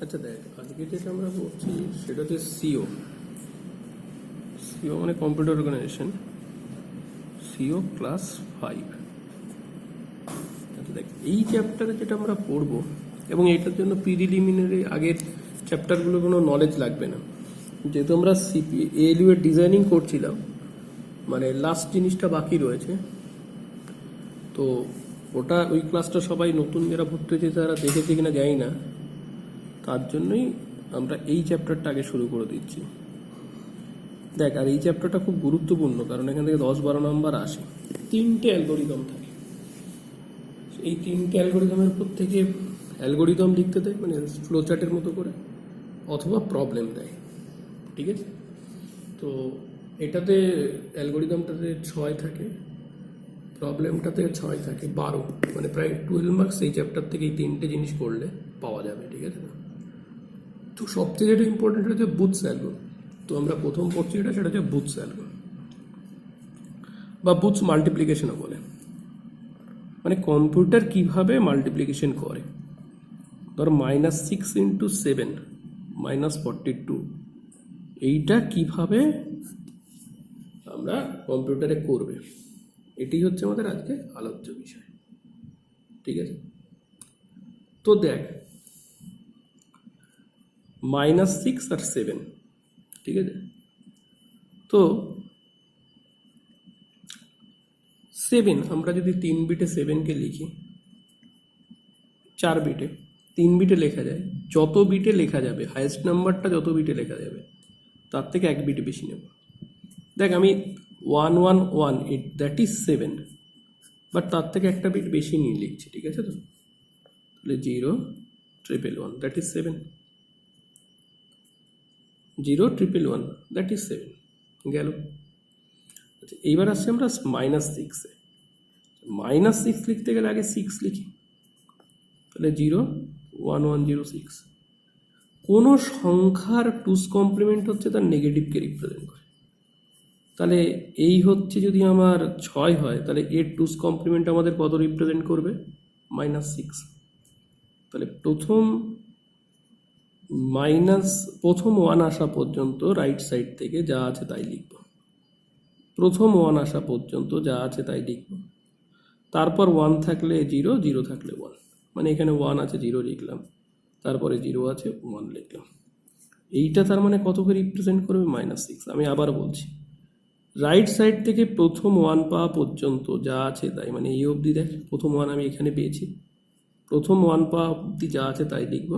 আচ্ছা দেখ, আজকে যেটা আমরা বলছি সেটা হচ্ছে সিও। সিও মানে কম্পিউটার অর্গানাইজেশন, সিও ক্লাস 5। আচ্ছা দেখ, এই চ্যাপ্টারে যেটা আমরা পড়বো, এবং এটার জন্য প্রিলিমিনারি আগের চ্যাপ্টারগুলো কোনো নলেজ লাগবে না, যেহেতু আমরা এএলইউ এর ডিজাইনিং করছিলাম, মানে লাস্ট জিনিসটা বাকি রয়েছে। তো ওটা ওই ক্লাসটা সবাই নতুন যারা ভর্তি হয়েছে তারা দেখেছে কিনা জানি না, তার জন্যই আমরা এই চ্যাপ্টারটা আগে শুরু করে দিচ্ছি। দেখ, আর এই চ্যাপ্টারটা খুব গুরুত্বপূর্ণ, কারণ এখান থেকে 10-12 নাম্বার আসে। 3টে অ্যালগোরিদম থাকে, এই 3টে অ্যালগোরিদমের উপর থেকে অ্যালগোরিদম লিখতে দেয়, মানে ফ্লো চার্টের মতো করে, অথবা প্রবলেম দেয়। ঠিক আছে? তো এটাতে অ্যালগোরিদমটাতে 6 থাকে, প্রবলেমটাতে 6 থাকে 12, মানে প্রায় 12 মার্কস এই চ্যাপ্টার থেকে এই 3টে জিনিস করলে পাওয়া যাবে। ঠিক আছে? তো সবচেয়ে যেটা ইম্পর্টেন্ট হচ্ছে বুথস অ্যালগো। তো আমরা প্রথম পড়ছি সেটা হচ্ছে বুথস অ্যালগো বা বুথস মাল্টিপ্লিকেশনও বলে, মানে কম্পিউটার কিভাবে মাল্টিপ্লিকেশন করে। ধর -6 × 7 -42, এইটা কিভাবে আমরা কম্পিউটারে করবে, এটি হচ্ছে আমাদের আজকে আলোচ্য বিষয়। ঠিক আছে? তো দেখ, -6 আর 7, ঠিক আছে? তো 7 আমরা যদি 3 বিটে 7কে লিখি, 4 বিটে 3 বিটে লেখা যায়, যত বিটে লেখা যাবে, হাইয়েস্ট নাম্বারটা যত বিটে লেখা যাবে তার থেকে 1 বিট বেশি নেব। দেখ, আমি 1118, দ্যাট ইজ 7, বাট তার থেকে একটা বিট বেশি নিয়ে লিখছি। ঠিক আছে? তো তাহলে 01111, দ্যাট ইজ 7, 01111, দ্যাট ইজ 7 গেল। আচ্ছা, এইবার আসছি আমরা -6-এ। -6 লিখতে গেলে আগে 6 লিখি, তাহলে 01106। কোনো সংখ্যার টুস কমপ্লিমেন্ট হচ্ছে তার নেগেটিভকে রিপ্রেজেন্ট করে। তাহলে এই হচ্ছে, যদি আমার 6 হয় তাহলে এর টুস কমপ্লিমেন্ট আমাদের কত রিপ্রেজেন্ট করবে? -6। তাহলে প্রথম 1 আসা পর্যন্ত রাইট সাইড থেকে যা আছে তাই লিখব। প্রথম 1 আসা পর্যন্ত যা আছে তাই লিখব। তারপর 1 থাকলে 0, 0 থাকলে 1, মানে এখানে 1 আছে 0 লিখলাম, তারপরে 0 আছে 1 লিখলাম। এইটা তার মানে কতকে রিপ্রেজেন্ট করবে? -6। আমি আবার বলছি, রাইট সাইড থেকে প্রথম 1 পাওয়া পর্যন্ত যা আছে তাই, মানে এই অবধি দেখ, প্রথম 1 আমি এখানে পেয়েছি, প্রথম 1 পাওয়া অবধি যা আছে তাই লিখব।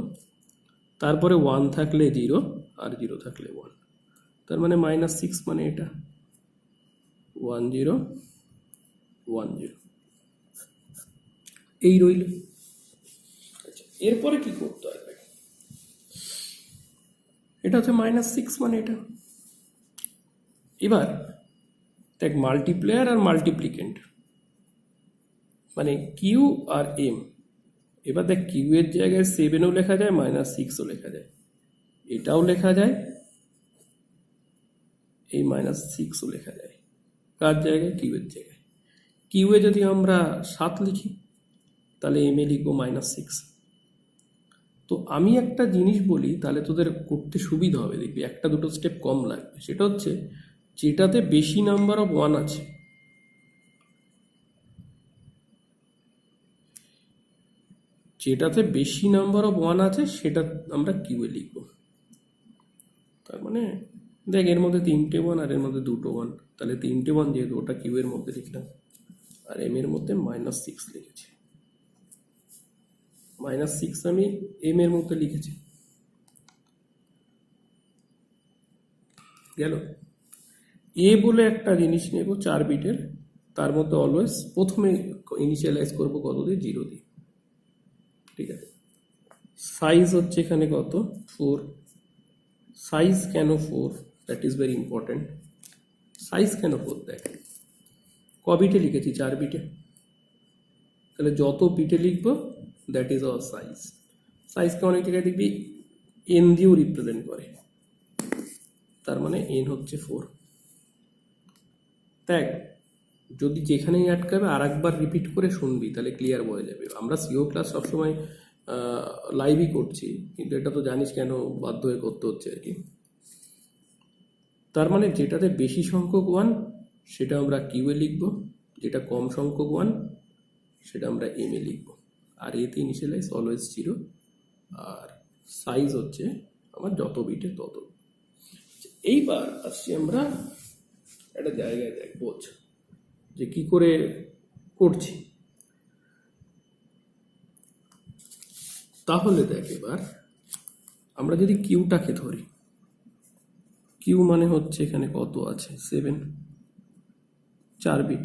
তারপরে 1 থাকলে 0 আর 0 থাকলে 1, তার মানে -6 মানে এটা 1010, এই রইল। আচ্ছা, এরপরে কি করতে হবে? এটা হচ্ছে -6 মানে এটা। এবার দেখ, মাল্টিপ্লেয়ার আর মাল্টিপ্লিকেন্ট, মানে কিউ আর এম। এবার দেখ, কিউ এর জায়গায় 7ও লেখা যায়, -6ও লেখা যায়, এটাও লেখা যায়, এই -6ও লেখা যায়। কার জায়গায়? কিউ এর জায়গায়। কিউ এ যদি আমরা 7 লিখি, তাহলে এম এ লিখবো -6। তো আমি একটা জিনিস বলি, তাহলে তোদের করতে সুবিধা হবে, দেখবি একটা দুটো স্টেপ কম লাগবে। সেটা হচ্ছে, যেটাতে বেশি নাম্বার অফ 1 আছে, যেটাতে বেশি নাম্বার অফ 1 আছে সেটা আমরা কিউ এ লিখব। তার মানে দেখ, এর মধ্যে 3টে 1 আর এর মধ্যে 2টো 1, তাহলে 3টে 1 যেহেতু, ওটা কিউ এর মধ্যে লিখলাম, আর এম এর মধ্যে -6 লিখেছি। -6 আমি এম এর মধ্যে লিখেছি, গেল। এ বলে একটা জিনিস নেব 4 বিটের, তার মধ্যে অলওয়েজ প্রথমে ইনিশিয়ালাইজ করবো কত দিয়ে? 0 দিয়ে। ঠিক আছে? সাইজ হচ্ছে এখানে কত? 4। সাইজ কেন 4? That is very important. Size কেন 4? দেখ, ক বিটে লিখেছি? 4 বিটে, তাহলে যত বিটে লিখবো দ্যাট ইজ আওয়ার সাইজ। সাইজকে অনেক জায়গায় দেখবি এন দিয়েও রিপ্রেজেন্ট করে, তার মানে এন হচ্ছে 4। দেখ, যদি যেখানেই আটকাবে আর একবার রিপিট করে শুনবি, তাহলে ক্লিয়ার হয়ে যাবে। আমরা সিও ক্লাস সবসময় লাইভই করছি, কিন্তু এটা তো জানিস কেন বাধ্য হয়ে করতে হচ্ছে আর কি। তার মানে যেটাতে বেশি সংখ্যক ওয়ান সেটা আমরা কিউয়ে লিখব, যেটা কম সংখ্যক ওয়ান সেটা আমরা এম এ লিখব। আর এতে ইনিশিয়ালাইজ অলওয়েজ 0, আর সাইজ হচ্ছে আমার যত বিটে তত। এইবার আসছি আমরা একটা জায়গায় দেখবো যে কি করে করছি। তাহলে দেখ, এবার আমরা যদি কিউটাকে ধরি, কিউ মানে হচ্ছে এখানে কত আছে 7, 4 বিট,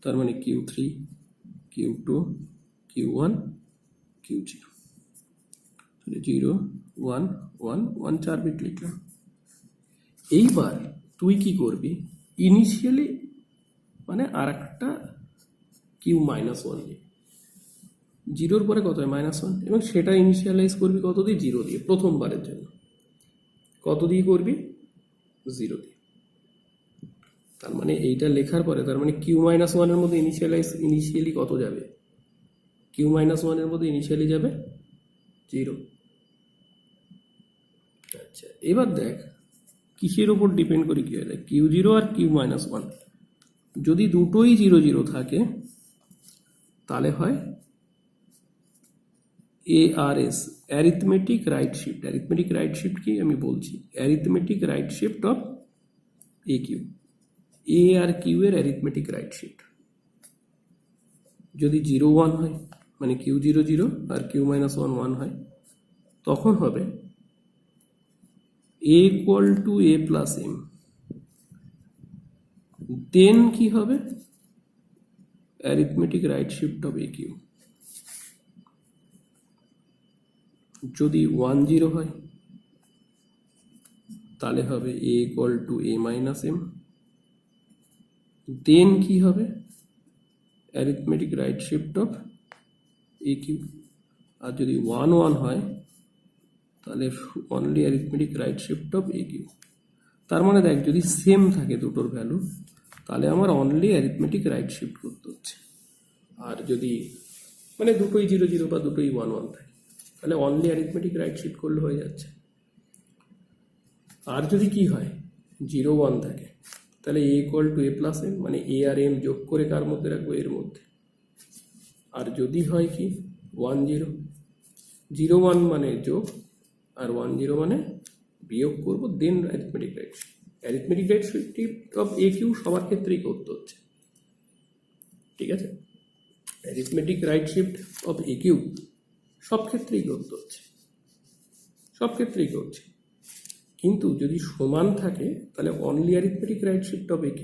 তার মানে Q3, Q2, Q1, Q0, 0, 1, 1, 1, 4 bit লিখলাম। এইবার তুই কি করবি, ইনিশিয়ালি মানে আর একটা Q-1 নিয়ে, 0-র পরে কত হয় -1, এবং সেটা ইনিশিয়ালাইজ করবি কত দিয়ে, 0 দিয়ে, প্রথমবারের জন্য কত দিয়ে করবি, 0 দিয়ে। তার মানে এইটা লেখার পরে তার মানে Q-1 এর মধ্যে ইনিশিয়ালি কত যাবে, Q-1 এর মধ্যে ইনিশিয়ালি যাবে 0। আচ্ছা, এবার দেখ কিসের ওপর ডিপেন্ড করে কি হয়, Q0 আর Q-1 যদি দুটোই 0, 0 থাকে তাহলে হয় ARS, arithmetic right shift. Arithmetic right shift কি আমি বলছি, arithmetic right shift of AQ, A R Q এর অ্যারিথমেটিক রাইট শিফট। যদি 0, 1 হয় মানে Q0, 0 আর Q-1, 1 হয়, তখন হবে A = A + M। দেন কি হবে, arithmetic right shift of AQ। যদি 1, 0 হয় তাহলে হবে A = A - M। দেন কি হবে, arithmetic right shift of AQ। আর যদি 1, 1 হয় তাহলে only arithmetic right shift of AQ। তার মানে দেখ, যদি সেম থাকে দুটোর ভ্যালু তাহলে আমার অনলি অ্যারিথমেটিক রাইট শিফট করতে হচ্ছে। আর যদি মানে দুটোই 0, 0 বা দুটোই 1, 1 থাকে তাহলে অনলি অ্যারিথমেটিক রাইট শিফট করলে হয়ে যাচ্ছে। আর যদি কি হয় 0, 1 থাকে তাহলে A = A + M, মানে A আর M যোগ করে কার মধ্যে রাখবো, এর মধ্যে। আর যদি হয় কি 1, 0, 0, 1 মানে যোগ আর 1, 0 মানে বিয়োগ করব, then arithmetic right shift. Arithmetic right shift of AQ সবার ক্ষেত্রেই করতে হচ্ছে, ঠিক আছে। Arithmetic right shift of AQ সব ক্ষেত্রেই করতে হচ্ছে, সব ক্ষেত্রেই করছে। কিন্তু যদি সমান থাকে তাহলে only arithmetic right shift of AQ,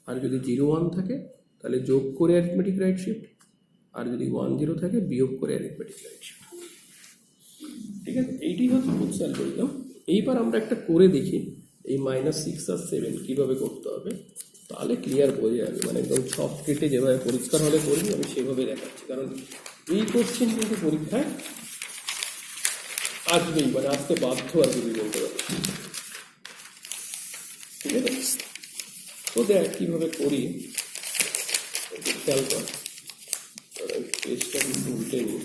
আর যদি 0, 1 থাকে তাহলে যোগ করে অ্যারিথমেটিক রাইট শিফট, আর যদি 1, 0 থাকে বিয়োগ করে অ্যারিথমেটিক রাইট শিফট, ঠিক আছে। এইটি হচ্ছে বুকস অ্যালগরিদম। এইবার আমরা একটা করে দেখি এই -6 আর 7 কীভাবে করতে হবে, তাহলে ক্লিয়ার বোঝা যাবে। মানে একদম ছক কেটে যেভাবে পরীক্ষার হলে করবি আমি সেভাবে দেখাচ্ছি, কারণ এই কোশ্চেন কিন্তু পরীক্ষায় আসবেই, মানে আসতে বাধ্য আর যদি বলতে পারি, ঠিক আছে। তো দেখ কীভাবে করি, খেয়াল কর, পেজটা কিন্তু উল্টে নিই।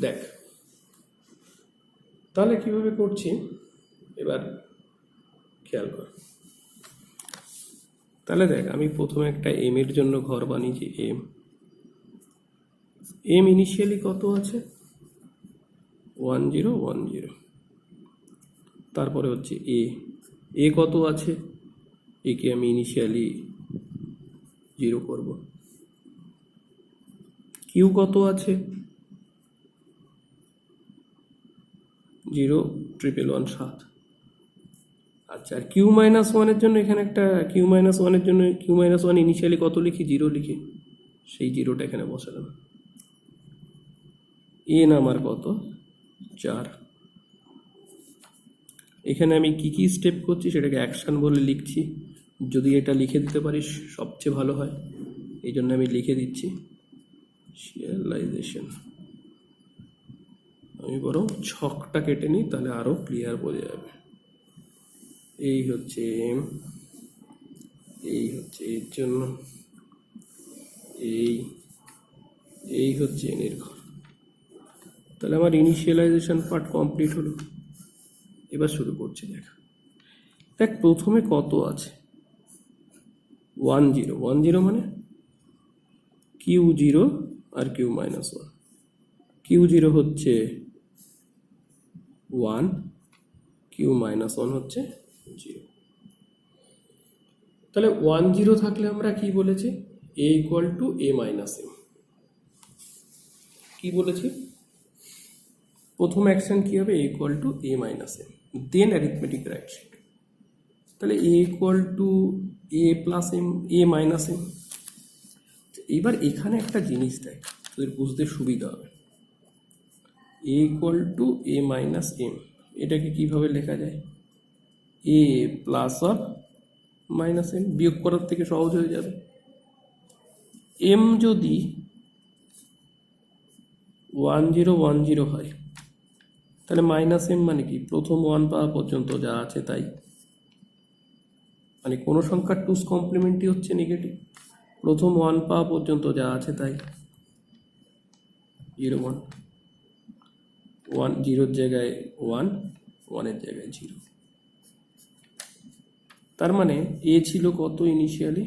দেখ তাহলে কিভাবে করছি, এবার খেয়াল কর। তাহলে দেখ, আমি প্রথমে একটা এম এর জন্য ঘর বানিয়েছি। এম ইনিশিয়ালি কত আছে, 1, 0, 1, 0। তারপরে হচ্ছে এ কত আছে, একে আমি ইনিশিয়ালি 0 করব। কিউ কত আছে, 0, 111, 7। আচ্ছা, আর Q-1 এর জন্য এখানে একটা Q-1 এর জন্য Q-1 ইনিশিয়ালি কত লিখি, 0 লিখি, সেই 0টা এখানে বসালাম। আমার কত, 4। এখানে আমি কি কি স্টেপ করছি সেটাকে অ্যাকশন বলে লিখছি। যদি এটা লিখে দিতে পারিস সবচেয়ে ভালো হয়, এই জন্য আমি লিখে দিচ্ছি সিরিয়ালাইজেশন। আমি বরং ছকটা কেটে নিই, তাহলে আরও ক্লিয়ার বোঝা যাবে। এই হচ্ছে এম, এই হচ্ছে এর জন্য, এই এই হচ্ছে n এর ঘর। তাহলে আমার ইনিশিয়ালাইজেশন পার্ট কমপ্লিট হলো। এবার শুরু করছি। দেখ প্রথমে কত আছে, 1 0 1 0 মানে কিউ 0 আর কিউ মাইনাস 1। কিউ 0 হচ্ছে 1, কিউ মাইনাস 1 হচ্ছে 0। তাহলে 1 0 থাকলে আমরা কি বলেছি, a equal to a minus m। কি বলেছি, প্রথম অ্যাকশন কি হবে, a equal to a minus m, then arithmetic right shift. তাহলে a equal to a plus m, a minus m। এবার এখানে একটা জিনিস দেখ, তোদের বুঝতে সুবিধা হবে। a equal to a minus m, এটাকে কিভাবে লেখা যায়, a plus of minus m, বিয়োগ করার থেকে সহজ হয়ে যাবে। m যদি 1 0 1 0 হয়, তাহলে মাইনাস m মানে কি, প্রথম 1 পাওয়া পর্যন্ত যা আছে তাই। মানে কোনো সংখ্যার টুস কমপ্লিমেন্টই হচ্ছে নেগেটিভ, প্রথম 1 পাওয়া পর্যন্ত যা আছে তাই। 0 1 1, 0 জায়গায় 1, 1 এর জায়গায় 0। তার মানে a ছিল কত ইনিশিয়ালি,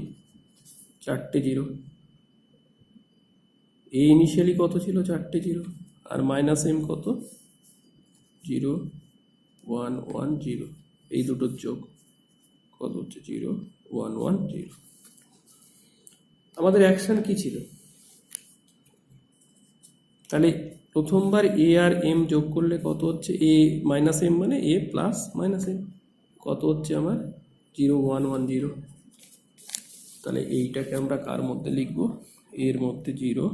4টে 0। a ইনিশিয়ালি কত ছিল, 4টে 0। আর মাইনাস m কত, 0 1 1 0, এই দুটোর যোগ কত হচ্ছে 0 1 1 0। আমাদের অ্যাকশন কি ছিল, তাহলে প্রথমবার a আর m যোগ করলে কত হচ্ছে, a মাইনাস m মানে a প্লাস মাইনাস m, কত হচ্ছে আমার 0 1 1 0। তাহলে এইটাকে আমরা কার মধ্যে লিখব, এর মধ্যে 0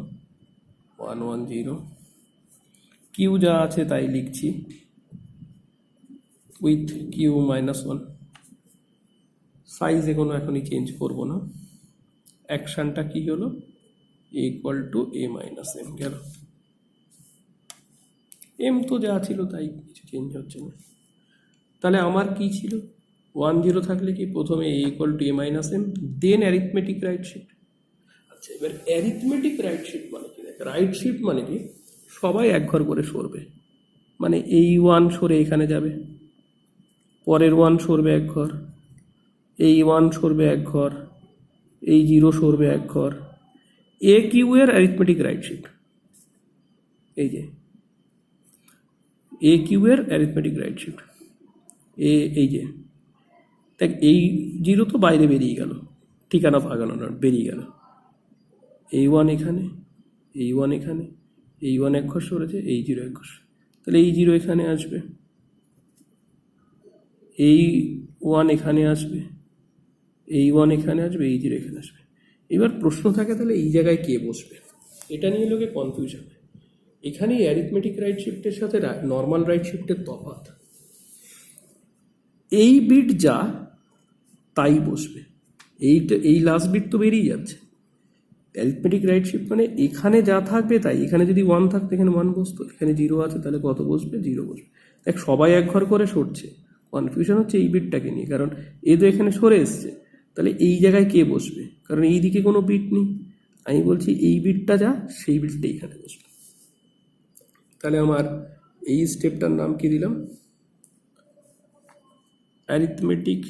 1 1 0। কিউ যা আছে তাই লিখছি, উইথ কিউ মাইনাস 1। সাইজে কোনো এখনই চেঞ্জ করব না। অ্যাকশনটা কি হলো, a equal to a minus m গেল। m তো যা ছিল তাই, কিছু চেঞ্জ হচ্ছে না। তাহলে আমার কি ছিল, 1 0 থাকলে কি, প্রথমে a equal to a minus m, then arithmetic right shift. আচ্ছা, এবার অ্যারিথমেটিক রাইট শিফট মানে কি, দেখ রাইট শিফট মানে কি, সবাই এক ঘর করে সরবে। মানে এই 1 সরে এখানে যাবে, পরের 1 সরবে এক ঘর, এই 1 সরবে এক ঘর, এই 0 সরবে এক ঘর। এ কিউ এর অ্যারিথমেটিক রাইট শিফট, এই যে এ কিউ এর অ্যারিথমেটিক রাইট শিফট, এই যে দেখ, এই 0 তো বাইরে বেরিয়ে গেল, ঠিকানা ভাগানো না, বেরিয়ে গেল। এই 1 এখানে, এই 1 এখানে, এই 1 এক ঘর সরেছে, এই 0 এক ঘর, তাহলে এই 0 এখানে আসবে, এই 1 এখানে আসবে, এই 1 এখানে আসবে, এই 0 এখানে আসবে। এবার প্রশ্ন থাকে, তাহলে এই জায়গায় কে বসবে, এটা নিয়ে লোকে কনফিউশন হয়। এখানেই অ্যারিথমেটিক রাইট শিফটের সাথে নর্মাল রাইট শিফটের তফাৎ। এই বিট যা তাই বসবে, এইটা এই লাস্ট বিট তো বেরিয়ে যাচ্ছে। অ্যারিথমেটিক রাইট শিফট মানে এখানে যা থাকবে তাই, এখানে যদি 1 থাকতো এখানে 1 বসতো, এখানে 0 আছে তাহলে কত বসবে, 0 বসবে। দেখ সবাই এক ঘর করে সরছে, কনফিউশন হচ্ছে এই বিটটাকে নিয়ে, কারণ এ তো এখানে সরে এসছে, তাহলে এই জায়গায় কে বসবে, কারণ এই দিকে কোনো বিট নেই। আমি বলছি এই বিটটা যা, সেই বিটটা এখানে বসবে। তাহলে আমার এই স্টেপটার নাম কি দিলাম, arithmetic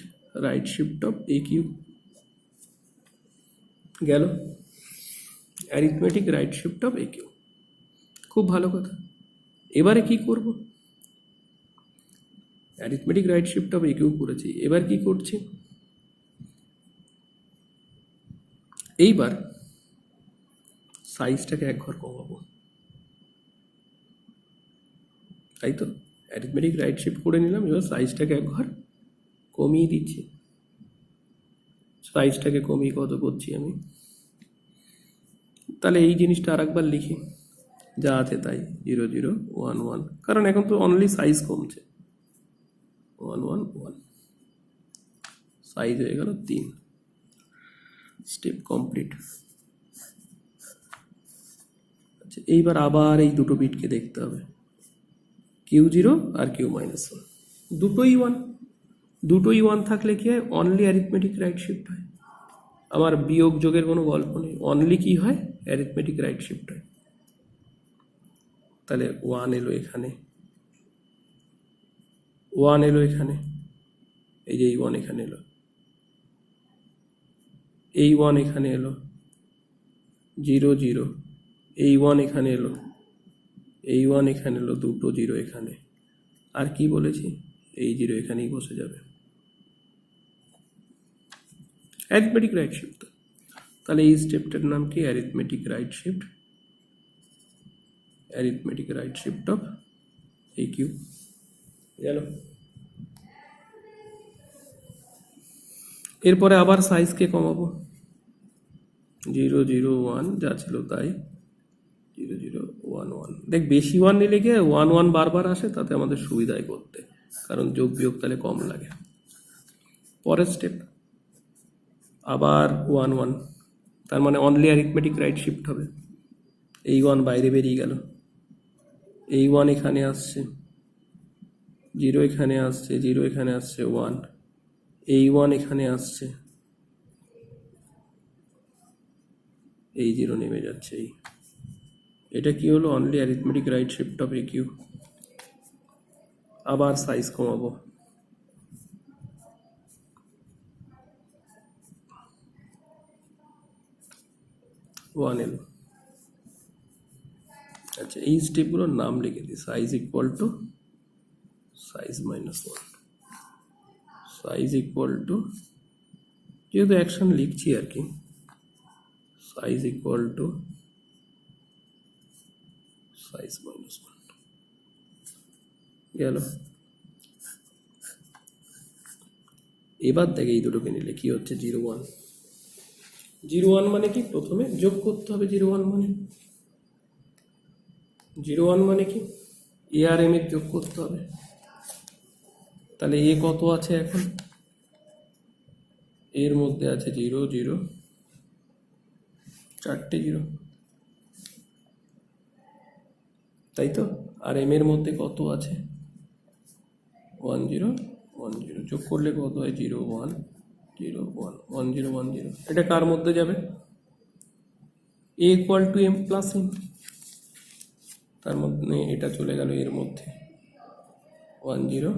right shift of A Q গেল, arithmetic right shift of A Q. খুব ভালো কথা। এবারে কি করব, arithmetic right shift of A Q করেছি, এবার কি করছি, এইবার সাইজটাকে এক ঘর কমাবো, তাই তো। অ্যারিথমেটিক রাইট শিফট করে নিলাম, এবার সাইজটাকে এক ঘর কমিয়ে দিচ্ছি। সাইজটাকে কমিয়ে কত করছি আমি, তাহলে এই জিনিসটা আর একবার লিখি, যা আছে তাই, 0 0 1 1, কারণ এখন তো অনলি সাইজ কমছে, 1 1 1, সাইজ হয়ে গেল 3। Step complete. আচ্ছা, এইবার আবার এই দুটো বিটকে দেখতে হবে, কিউ 0 আর কিউ মাইনাস 1, দুটোই 1। দুটোই 1 থাকলে কি হয়, অনলি অ্যারিথমেটিক রাইট শিফট হয়। আমার বিয়োগ যোগের কোনো গল্প নেই, অনলি কি হয়, অ্যারিথমেটিক রাইট শিফট হয়। তাহলে 1 এলো এখানে, 1 এলো এখানে, এই যে এই 1 এখানে এলো, এই 1 এখানে এলো, 0 0, এই 1 এখানে এলো, এই 1 এখানে এলো, দুটো 0 এখানে, আর কি বলেছি, এই 0 এখানেই বসে যাবে, অ্যারিথমেটিক রাইট শিফট। তাহলে এই স্টেপটার নাম কি, arithmetic right shift, arithmetic right shift of এই কিউ। জানো, এরপরে আবার সাইজকে কমাবো, 0 0 1 যা ছিল তাই, 0 0 1 1। দেখ বেশি 1 নিলে গিয়ে 1 1 বারবার আসে, তাতে আমাদের সুবিধায় করতে, কারণ যোগ বিয়োগ তাহলে কম লাগে। পরের স্টেপ আবার 1 1, তার মানে অনলি অ্যারিথমেটিক রাইট শিফট হবে। এই 1 বাইরে বেরিয়ে গেল, এই 1 এখানে আসছে, 0 এখানে আসছে, 0 এখানে আসছে, 1, এই 1 এখানে আসছে, এই 0 নেমে যাচ্ছে, এটা কি হলো, only arithmetic right shift of A Q. আবার সাইজ কমাবো, 1 এলো। আচ্ছা, এই স্টেপগুলোর নাম লিখে দিই, size equal to size minus 1, size equal to, যেহেতু অ্যাকশন লিখছি আর কি, size equal to size minus 1 গেল। এবার দেখ এই দুটোকে নিলে কি হচ্ছে, 0 1, 0 1 মানে কি, প্রথমে যোগ করতে হবে, 0 1 মানে, 0 1 মানে কি, এ আর এম এর যোগ করতে হবে। তাহলে এ কত আছে এখন, এর মধ্যে আছে 0 0, 4টে 0, তাই তো। আর এম এর মধ্যে কত আছে, 1 0 1 0, যোগ করলে কত হয়, 0 1 0 1 1 0 1 0। এটা কার মধ্যে যাবে, A equal to M plus M, তার মধ্যে এটা চলে গেল এর মধ্যে, 1 0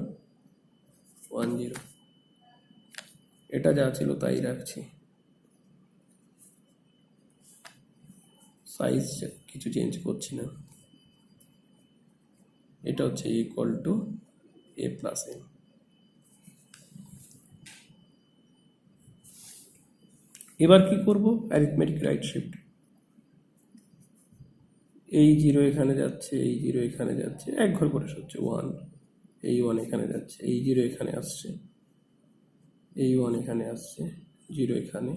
1 0, এটা যা ছিল তাই রাখছি, সাইজ কিছু চেঞ্জ করছি না, এটা হচ্ছে equal to A plus M. এবার কি করব, অ্যারিথমেটিক রাইট শিফট, এই 0 এখানে যাচ্ছে, এই 0 এখানে যাচ্ছে, এক ঘর করে হচ্ছে 1, এই 1 এখানে যাচ্ছে, এই 0 এখানে আসছে, এই 1 এখানে আসছে, 0 এখানে,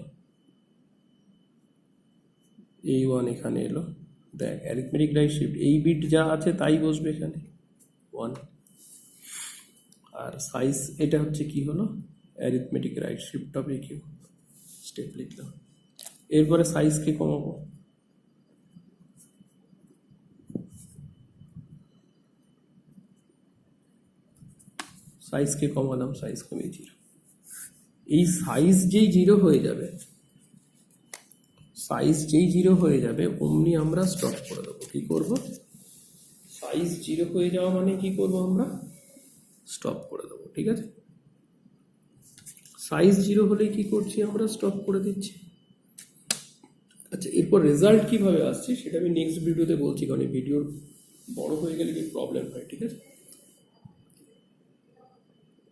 এই 1 এখানে এলো। দেখ অ্যারিথমেটিক রাইট শিফট, এই বিট যা আছে তাই বসবে এখানে 1, আর সাইজ এটা হচ্ছে কি হলো, arithmetic right shift of A Q, step লিখলাম। এরপরে সাইজকে কমাবো, সাইজকে কমালাম, সাইজ কমে 0, এই সাইজ যেই 0 হয়ে যাবে, সাইজ যেই 0 হয়ে যাবে অমনি আমরা স্টপ করে দেবো। কি করব, সাইজ 0 হয়ে যাওয়া মানে কি করব, আমরা স্টপ করে দেবো, ঠিক আছে। সাইজ 0 হলে কি করছি, আমরা স্টপ করে দিচ্ছি। আচ্ছা, এরপর রেজাল্ট কিভাবে আসছে সেটা আমি নেক্সট ভিডিওতে বলছি, কারণ এই ভিডিওর বড় হয়ে গেলে কি প্রবলেম হয়, ঠিক আছে।